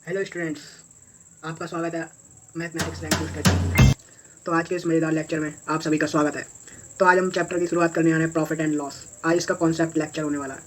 Hello students, आपका स्वागत है मैथमेटिक्स रैंक बूस्टर चैनल में। तो आज के इस मज़ेदार लेक्चर में आप सभी का स्वागत है। तो आज हम चैप्टर की शुरुआत करने आ रहे हैं प्रॉफिट एंड लॉस। आज इसका कॉन्सेप्ट लेक्चर होने वाला है।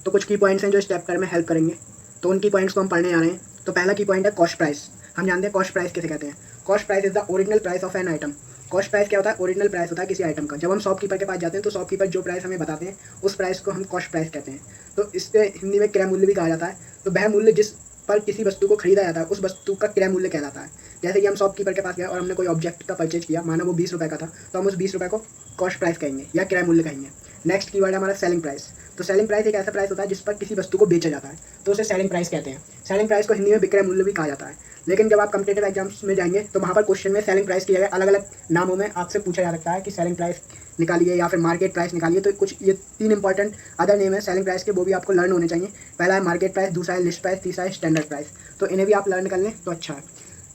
तो कुछ की पॉइंट्स हैं जो इस चैप्टर में हेल्प करेंगे, तो उनकी पॉइंट्स को हम पढ़ने आ रहे हैं। तो पहला की पॉइंट है कॉस्ट प्राइस। हम जानते हैं कॉस्ट प्राइस किसे कहते हैं। Cost price is the original price of an item. Cost price क्या होता है? ओरिजिनल प्राइस होता है किसी आइटम का। जब हम शॉपकीपर के पास जाते हैं तो शॉपकीपर जो प्राइस हमें बताते हैं उस प्राइस को हम कॉस्ट प्राइस कहते हैं। तो इससे हिंदी में क्रय मूल्य भी कहा जाता है। तो वह मूल्य जिस पर किसी वस्तु को खरीदा जाता है उस वस्तु का क्रय मूल्य कहलाता है। जैसे कि हम शॉपकीपर के पास गए और हमने कोई ऑब्जेक्ट का परचेज किया, माना वो 20 रुपये का था, तो हम उस 20 रुपये को कॉस्ट प्राइस कहेंगे या क्रय मूल्य कहेंगे। नेक्स्ट कीवर्ड है हमारा सेलिंग प्राइस। तो सेलिंग प्राइस एक ऐसा प्राइस होता है जिस पर किसी वस्तु को बेचा जाता है, तो उसे सेलिंग प्राइस कहते हैं। सेलिंग प्राइस को हिंदी में विक्रय मूल्य भी कहा जाता है। लेकिन जब आप कम्पिटेटिव एग्जाम्स में जाएंगे तो वहाँ पर क्वेश्चन में सेलिंग प्राइस की जगह अलग अलग नामों में आपसे पूछा जा सकता है कि सेलिंग प्राइस निकालिए या फिर मार्केट प्राइस निकालिए। तो कुछ ये 3 इंपॉर्टेंट अदर नेम है सेलिंग प्राइस के, वो भी आपको लर्न होने चाहिए। पहला है मार्केट प्राइस, दूसरा है लिस्ट प्राइस, तीसरा है स्टैंडर्ड प्राइस। तो इन्हें भी आप लर्न कर लें तो अच्छा है।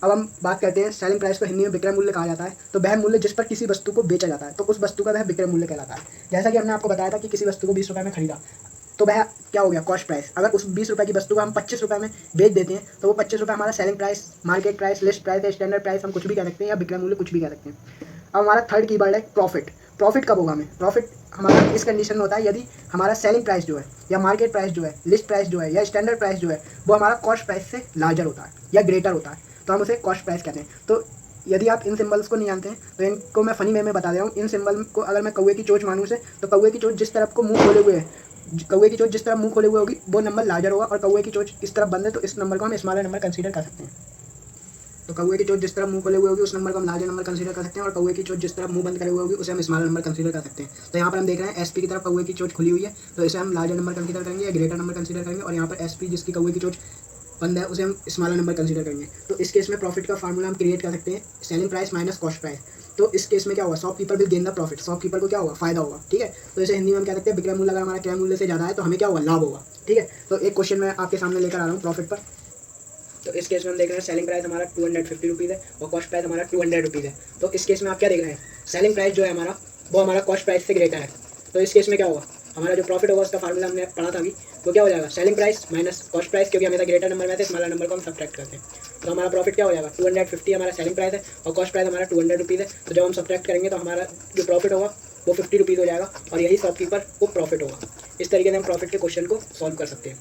अब हम बात करते हैं सेलिंग प्राइस को हिंदी में विक्रय मूल्य कहा जाता है। तो वह मूल्य जिस पर किसी वस्तु को बेचा जाता है तो उस वस्तु का वह विक्रय मूल्य कहलाता है। जैसा कि हमने आपको बताया था कि किसी वस्तु को 20 रुपये में खरीदा, तो वह क्या हो गया? Cost price. अगर उस 20 रुपये की वस्तु को हम 25 रुपये में बेच देते हैं तो वो 25 रुपये हमारा selling price, market price, list price, standard price हम कुछ भी कह सकते हैं या विक्रय मूल्य कुछ भी कह सकते हैं। अब हमारा थर्ड कीवर्ड है प्रॉफिट। प्रॉफिट कब होगा? हमें प्रॉफिट हमारा इस कंडीशन में होता है यदि हमारा सेलिंग प्राइस जो है या मार्केट प्राइस जो है, लिस्ट प्राइस जो है या स्टैंडर्ड प्राइस जो है वो हमारा कॉस्ट प्राइस से लार्जर होता है या ग्रेटर होता है, तो हम उसे कॉस्ट प्राइस कहते हैं। तो यदि आप इन सिंबल्स को नहीं जानते हैं तो इनको मैं फनी वे में बता दे रहा हूँ। इन सिंबल को अगर मैं कौवे की चोंच मानूँ से, तो कौवे की चोंच जिस तरफ को मुंह खोले हुए है, कौवे की चोंच जिस तरफ मुंह खोले हुए होगी वो नंबर लार्जर होगा, और कौवे की चोंच इस तरफ बंद है तो इस नंबर को हम स्मॉलर नंबर कंसीडर कर सकते हैं। तो कौवे की चोंच जिस तरफ मुंह खोले हुए होगी उस नंबर को हम लार्जर नंबर कंसीडर कर सकते हैं, और कौवे की चोंच जिस तरफ मुंह बंद करे हुए होगी उसे हम स्मॉलर नंबर कंसीडर कर सकते हैं। तो यहाँ पर हम देख रहे हैं एसपी की तरफ कौवे की चोंच खुली हुई है, तो इसे हम लार्जर नंबर कंसीडर करेंगे या ग्रेटर नंबर कंसीडर करेंगे, और यहाँ पर एसपी जिसकी कौवे की चोंच बंद है उसे हम स्मॉलर नंबर कंसीडर करेंगे। तो इस केस में प्रॉफिट का फार्मूला हम क्रिएट कर सकते हैं, selling price minus cost price. तो इस केस में क्या होगा? Shopkeeper will gain the profit. Shopkeeper को क्या होगा? फायदा होगा। ठीक है, तो इसे हिंदी में हम कह सकते हैं विक्रय मूल्य अगर हमारा क्रय मूल्य से ज़्यादा है तो हमें क्या होगा? लाभ होगा। ठीक है, तो एक क्वेश्चन मैं आपके सामने लेकर आ रहा हूँ प्रॉफिट पर। तो इस केस में हम देख रहे हैं सेलिंग प्राइस हमारा 250 रुपीज़ है और कॉस्ट प्राइस हमारा 200 रुपीज़ है। तो इस केस में आप क्या देख रहे हैं? सेलिंग प्राइस जो है हमारा वो हमारा कॉस्ट प्राइस से ग्रेटर है। तो इस केस में क्या होगा? हमारा जो प्रॉफिट होगा उसका फार्मूला हमने पढ़ा था अभी, तो क्या हो जाएगा? Selling price minus cost price, क्योंकि हमेशा ग्रेटर नंबर में से स्मॉलर नंबर को हम सब्ट्रैक्ट करते हैं। तो हमारा प्रॉफिट क्या हो जाएगा? 250 हमारा सेलिंग प्राइस है और कॉस्ट प्राइस हमारा 200 रुपीज़ है। तो जब हम सब्ट्रैक्ट करेंगे तो हमारा जो प्रॉफिट होगा वो 50 रुपीज़ हो जाएगा, और यही शॉपकीपर को प्रॉफिट होगा। इस तरीके से हम प्रॉफिट के क्वेश्चन को सॉल्व कर सकते हैं।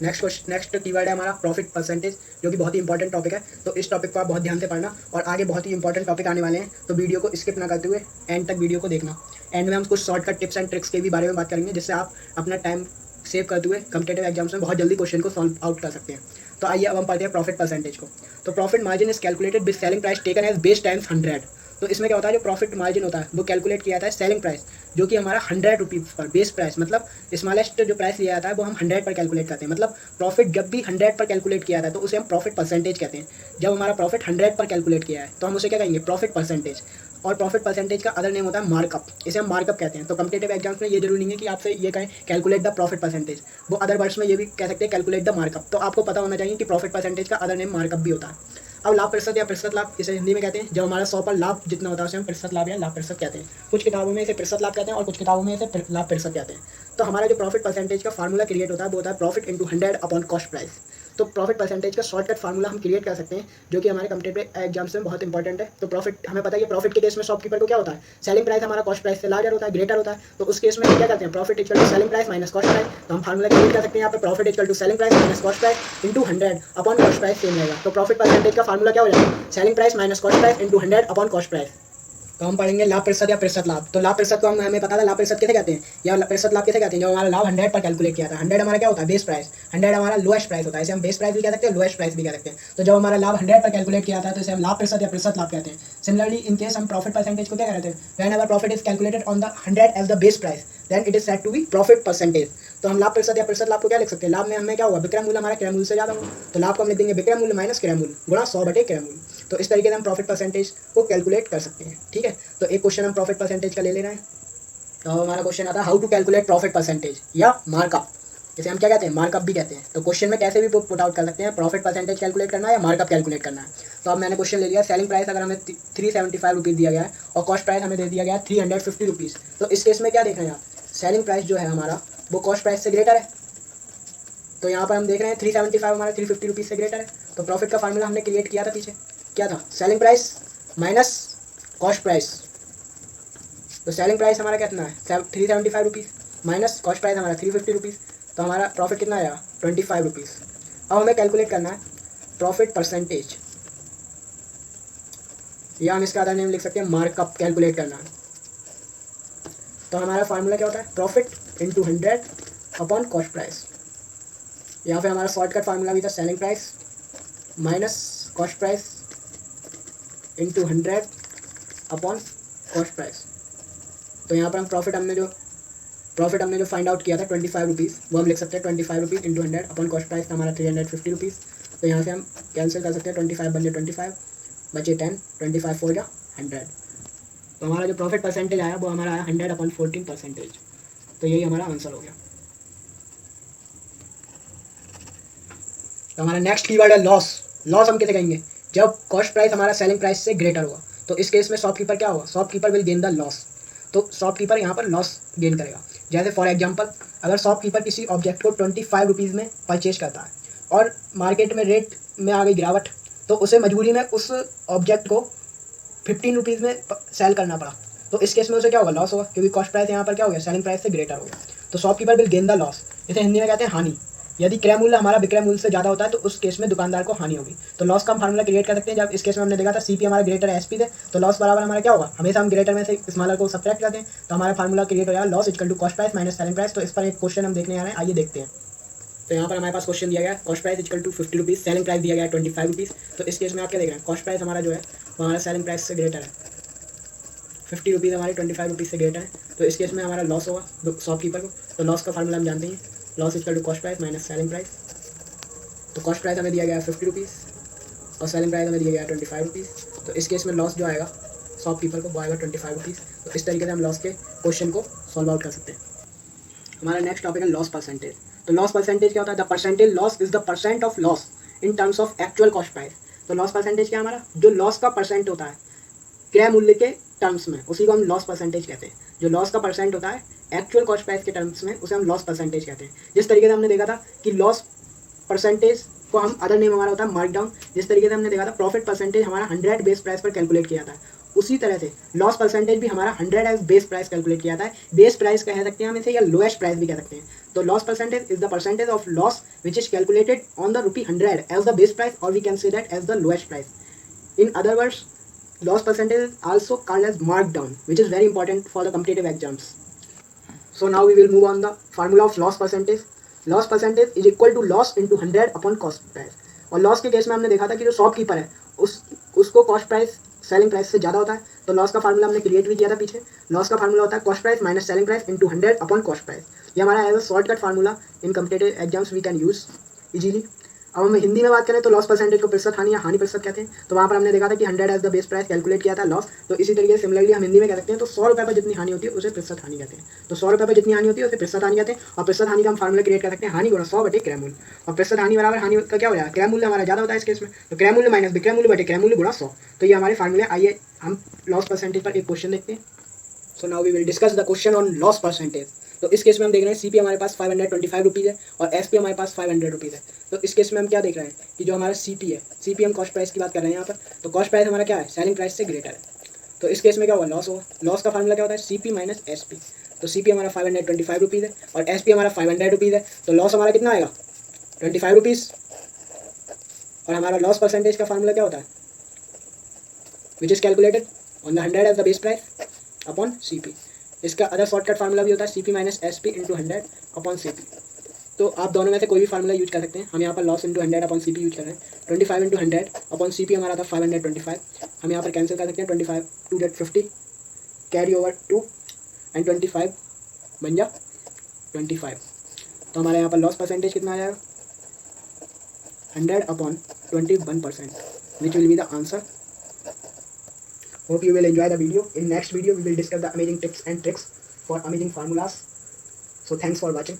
नेक्स्ट कीवर्ड है हमारा प्रॉफिट परसेंटेज, जो कि बहुत ही इंपॉर्टेंट टॉपिक है। तो इस टॉपिक को आप बहुत ध्यान से पढ़ना, और आगे बहुत ही इंपॉर्टेंट टॉपिक आने वाले हैं, तो वीडियो को स्किप ना करते हुए एंड तक वीडियो को देखना। एंड में हम कुछ शॉर्टकट टिप्स एंड ट्रिक्स के भी बारे में बात करेंगे, जिससे आप अपना टाइम सेव करते हुए कम्पिटेटिव एग्जाम्स में बहुत जल्दी क्वेश्चन को सॉल्व आउट कर सकते हैं। तो आइए अब हम पढ़ते हैं प्रॉफिट परसेंटेज को। तो profit margin is calculated with selling price taken as base times 100। तो इसमें क्या होता है? जो प्रॉफिट मार्जिन होता है वो कैलकुलेट किया जाता है सेलिंग प्राइस, जो कि हमारा 100 रुपीज़ पर बेस प्राइस, मतलब स्मॉलेस्ट जो प्राइस लिया जाता है वो हम 100 पर कैलकुलेट करते हैं। मतलब प्रॉफिट जब भी 100 पर कैलकुलेट किया जाता है तो उसे हम प्रॉफिट परसेंटेज कहते हैं। जब हमारा प्रॉफिट 100 पर कैलकुलेट किया है तो हम उसे क्या कहेंगे? Profit percentage. और प्रॉफिट परसेंटेज का अदर नेम होता है मार्कअप, इसे हम मार्कअप कहते हैं। तो कम्पिटेटिव एग्जाम्स में ये जरूरी नहीं है कि आपसे ये कहें कैलकुलेट द प्रॉफिट परसेंटेज, वो अदर वर्ड्स में ये भी कह सकते हैं कैलकुलेट द मार्कअप। तो आपको पता होना चाहिए कि प्रॉफिट परसेंटेज का अदर नेम मार्कअप भी होता है। अब लाभ प्रतिशत या प्रतिशत लाभ, इसे हिंदी में कहते हैं जब हमारा 100 पर लाभ जितना होता है उसे हम प्रतिशत लाभ या लाभ प्रतिशत कहते हैं। कुछ किताबों में इसे प्रतिशत लाभ कहते हैं और कुछ किताबों में इसे लाभ प्रतिशत कहते हैं। तो हमारा जो प्रॉफिट परसेंटेज का फार्मूला क्रिएट होता है वो होता है profit into 100 upon cost price. तो प्रॉफिट परसेंटेज का शॉर्टकट फार्मूला हम क्रिएट कर सकते हैं, जो कि हमारे कम्पिटेटिव एग्जाम्स में बहुत इंपॉर्टेंट है। तो प्रॉफिट हमें पता है कि प्रॉफिट के केस में शॉपकीपर को क्या होता है? सेलिंग प्राइस हमारा कॉस्ट प्राइस से लार्जर होता है, ग्रेटर होता है। तो उस केस में हम क्या करते हैं? Profit equal to selling price minus cost price. तो हम फार्मूला क्रिएट कर सकते हैं यहाँ पे profit equal to selling price minus cost price into 100 upon cost price same रहेगा। तो प्रॉफिट परसेंटेज का फार्मूला क्या हो जाएगा? Selling price minus cost price into 100 upon cost price. तो हम पढ़ेंगे लाभ प्रतिशत या प्रतिशत लाभ। तो लाभ प्रतिशत को हमें पता था लाभ प्रतिशत किसे कहते हैं या प्रतिशत लाभ किसे कहते हैं? जब हमारा लाभ 100 पर कैलकुलेट किया था। 100 हमारा क्या होता है? Base price. 100 हमारा लोएस्ट प्राइस होता है, इसे हम बेस प्राइस भी कह सकते हैं, लोएस्ट प्राइस भी कह सकते हैं। तो जब हमारा लाभ 100 पर कैलकुलेट किया था तो इसे हम लाभ प्रतिशत या प्रतिशत लाभ कहते हैं। सिमिलरली इन केस हम प्रॉफिट परसेंटेज को क्या कहते हैं? Whenever profit is calculated on the 100 as the base price then it is said to be profit percentage. तो हम लाभ प्रतिशत या प्रतिशत लाभ को क्या लिख सकते हैं? लाभ में हमें क्या होगा? विक्रय मूल्य हमारा क्रय मूल्य से ज़्यादा होगा, तो लाभ को हम लिख देंगे विक्रय मूल्य माइनस क्रय मूल्य गुणा 100 बटे क्रय मूल्य। तो इस तरीके से हम प्रॉफिट परसेंटेज को कैलकुलेट कर सकते हैं। ठीक है, तो एक क्वेश्चन हम प्रॉफिट परसेंटेज का ले रहे हैं। तो हमारा क्वेश्चन आता है how to calculate profit percentage या मार्कअप। इसे हम क्या कहते हैं? मार्कअप भी कहते हैं। तो क्वेश्चन में कैसे भी पुट आउट कर सकते हैं, प्रॉफिट परसेंटेज कैलकुलेट करना है या मार्कअप कैलकुलेट करना है। तो अब मैंने क्वेश्चन ले लिया, सेलिंग प्राइस अगर हमें 375 रुपीज़ दिया गया है और कॉस्ट प्राइस हमें दे दिया गया है 350 रुपीज़। तो इस केस में क्या देख रहे हैं आप? सेलिंग प्राइस जो है हमारा वो कॉस्ट प्राइस से ग्रेटर है। तो यहाँ पर हम देख रहे हैं 375 हमारा 350 रुपीज़ से ग्रेटर है। तो प्रॉफिट का फार्मूला हमने क्रिएट किया था पीछे, क्या था, selling price minus cost price. तो सेलिंग प्राइस हमारा कितना है 375 रुपीज़ माइनस कॉस्ट प्राइस हमारा 350 रुपीज़, तो हमारा प्रॉफिट कितना आएगा 25 रुपीज़। अब हमें कैलकुलेट करना है प्रॉफिट परसेंटेज, या हम इसका अदर नेम लिख सकते हैं मार्कअप कैलकुलेट करना है। तो हमारा फार्मूला क्या होता है, profit into 100 upon cost price. यहाँ पे हमारा शॉर्टकट फार्मूला भी था selling price minus cost price into 100 upon cost price. तो यहाँ पर हम प्रॉफिट हमने जो फाइंड आउट किया था 25 रुपीज़, वो हम लिख सकते हैं 25 rupees into 100 upon cost price था हमारा 350 रुपीज़। तो यहाँ से हम कैंसिल कर सकते हैं, 25 बन जाए 25 बचे 10, 25 4 जा 100। तो हमारा जो प्रॉफिट परसेंटेज आया वो हमारा आया 100 अपॉन 14%। तो यही हमारा आंसर हो गया। तो हमारा नेक्स्ट कीवर्ड है लॉस। लॉस हम कैसे कहेंगे, जब कॉस्ट प्राइस हमारा सेलिंग प्राइस से ग्रेटर होगा। तो इस केस में शॉपकीपर क्या होगा, shopkeeper will gain the loss. तो शॉपकीपर यहाँ पर लॉस गेन करेगा। जैसे फॉर एग्जांपल, अगर शॉपकीपर किसी ऑब्जेक्ट को 25 रुपीज़ में परचेज करता है और मार्केट में रेट में आ गई गिरावट, तो उसे मजबूरी में उस ऑब्जेक्ट को 15 रुपीज़ में सेल करना पड़ा। तो इस केस में उसे क्या होगा, लॉस होगा, क्योंकि कॉस्ट प्राइस यहाँ पर क्या हो गया, सेलिंग प्राइस से ग्रेटर हो गया। तो shopkeeper will gain the loss. इसे हिंदी में कहते हैं हानि। यदि क्रय मूल्य हमारा विक्रय मूल्य से ज़्यादा होता है तो उस केस में दुकानदार को हानि होगी। तो लॉस का हम फार्मूला क्रिएट कर सकते हैं। जब इस केस में हमने देखा था सीपी हमारा ग्रेटर है एसपी से, तो लॉस बराबर हमारा क्या होगा, हमेशा हम ग्रेटर में से स्मॉलर को सब्ट्रैक्ट करते हैं। तो हमारा फार्मूला क्रिएट हो जाएगा loss equal to cost price minus selling price. तो इस पर एक क्वेश्चन हम देखने आ रहे हैं, आइए देखते हैं। तो यहाँ पर हमारे पास क्वेश्चन दिया गया cost price equal to 50 rupees, selling price दिया गया 25 रुपीज़। तो इस केस में आप क्या देख रहे हैं, कॉस्ट प्राइस हमारा जो है वो हमारा सेलिंग प्राइस से ग्रेटर है, 50 रुपीज़ हमारे 25 रुपीज़ से ग्रेटर है। तो इस केस में हमारा लॉस होगा शॉपकीपर को। तो लॉस का फार्मूला हम जानते हैं, loss equal to cost price minus selling price. तो कॉस्ट प्राइस हमें दिया गया है 50 रुपीज़ और सेलिंग प्राइस हमें दिया गया है 25 रुपीज़। तो इस केस में लॉस जो आएगा शॉपकीपर को वो आएगा 25 रुपीज़। तो इस तरीके से हम लॉस के क्वेश्चन को सॉल्व आउट कर सकते हैं। हमारा नेक्स्ट टॉपिक है लॉस परसेंटेज। तो लॉस परसेंटेज क्या होता है, the percentage loss is the percent of loss in terms of actual cost price. तो लॉस परसेंटेज क्या हमारा, जो लॉस का परसेंट होता है क्रय मूल्य के टर्म्स में, उसी को हम लॉस परसेंटेज कहते हैं। जो लॉस का परसेंट होता है एक्चुअल कॉस्ट प्राइस के टर्म्स में, उसे हम लॉस परसेंटेज कहते हैं। जिस तरीके से हमने देखा था कि लॉस परसेंटेज को हम अदर नेम हमारा होता है मार्क डाउन। जिस तरीके से हमने देखा था प्रॉफिट परसेंटेज हमारा 100 बेस प्राइस पर कैलकुलेट किया था, उसी तरह से लॉस परसेंटेज भी हमारा 100 एज बेस प्राइस कैलकुलेट किया था। बेस प्राइस कह सकते हैं हम इसे, या लोएस्ट प्राइस भी कह सकते हैं। तो loss percentage is the percentage of loss which is calculated on the ₹100 as the base price, और we can say that as the lowest price. In other words, loss percentage is also called as markdown, which is very important for the competitive exams. So now we will move on the formula of loss percentage. Loss percentage is equal to loss into 100 upon cost price. और loss के case में हमने देखा था कि जो shopkeeper है उसको कॉस्ट प्राइस सेलिंग प्राइस से ज़्यादा होता है। तो लॉस का फार्मूला हमने क्रिएट भी किया था पीछे। लॉस का फार्मूला होता है cost price minus selling price into 100 upon cost price. ये हमारा as a shortcut formula in competitive exams we can use easily. अब हम हिंदी में बात करें तो लॉस परसेंटेज को प्रतिशत हानि या हानि प्रतिशत कहते हैं। तो वहाँ पर हमने देखा था कि 100 as the base price calculate किया था लॉस। तो इसी तरीके से सिमिलरली हम हिंदी में कह सकते हैं, तो 100 रुपये पर जितनी हानि होती है उसे प्रतिशत हानि कहते हैं। तो 100 रुपये पर जितनी हानि होती है उसे प्रतिशत हानि कहते हैं। और प्रतिशत हानि का हम फार्मूला क्रिएट कर सकते हैं, हानि गुणा 100 बटे क्रय मूल्य। और प्रतिशत हानि बराबर हानि का क्या हो जाएगा, क्रय मूल्य हमारा ज़्यादा होता है इस केस में, तो क्रय मूल्य माइनस विक्रय मूल्य बटे क्रय मूल्य गुणा 100। तो ये हमारे फार्मूले। आइए हम लॉस परसेंटेज पर एक क्वेश्चन देखते हैं। So now we will discuss the question on loss percentage. तो इस केस में हम देख रहे हैं सीपी हमारे पास 525 रुपीज़ है और एसपी हमारे पास 500 रुपीज़ है। तो इस केस में हम क्या देख रहे हैं कि जो हमारा सीपी है, सीपी हम कॉस्ट प्राइस की बात कर रहे हैं यहाँ पर। तो कॉस्ट प्राइस हमारा क्या है, सेलिंग प्राइस से ग्रेटर है। तो इस केस में क्या होगा, लॉस होगा। लॉस का फार्मूला क्या होता है, सीपी माइनस एसपी। तो सीपी हमारा 525 रुपीज़ है और एसपी हमारा 500 रुपीज़ है। तो लॉस हमारा कितना आएगा, 25 रुपीज़। और हमारा लॉस परसेंटेज का फार्मूला क्या होता है, which is calculated on the 100 as the base price upon CP. इसका अदर शॉर्टकट फार्मूला भी होता है CP minus SP into 100 upon CP. तो आप दोनों में से कोई भी फार्मूला यूज कर सकते हैं। हम यहाँ पर loss into 100 upon CP use कर रहे हैं। 25 इंटू 100 अपॉन सीपी हमारा था 525। हम यहाँ पर कैंसिल कर सकते हैं, 25 2 डेट 50 कैरी ओवर 2 एंड 25 बन जा 25। तो हमारे यहाँ पर लॉस परसेंटेज कितना आ जाएगा, 100 upon 21%, which will be the answer. Hope you will enjoy the video. In next video we will discuss the amazing tips and tricks for amazing formulas. So thanks for watching.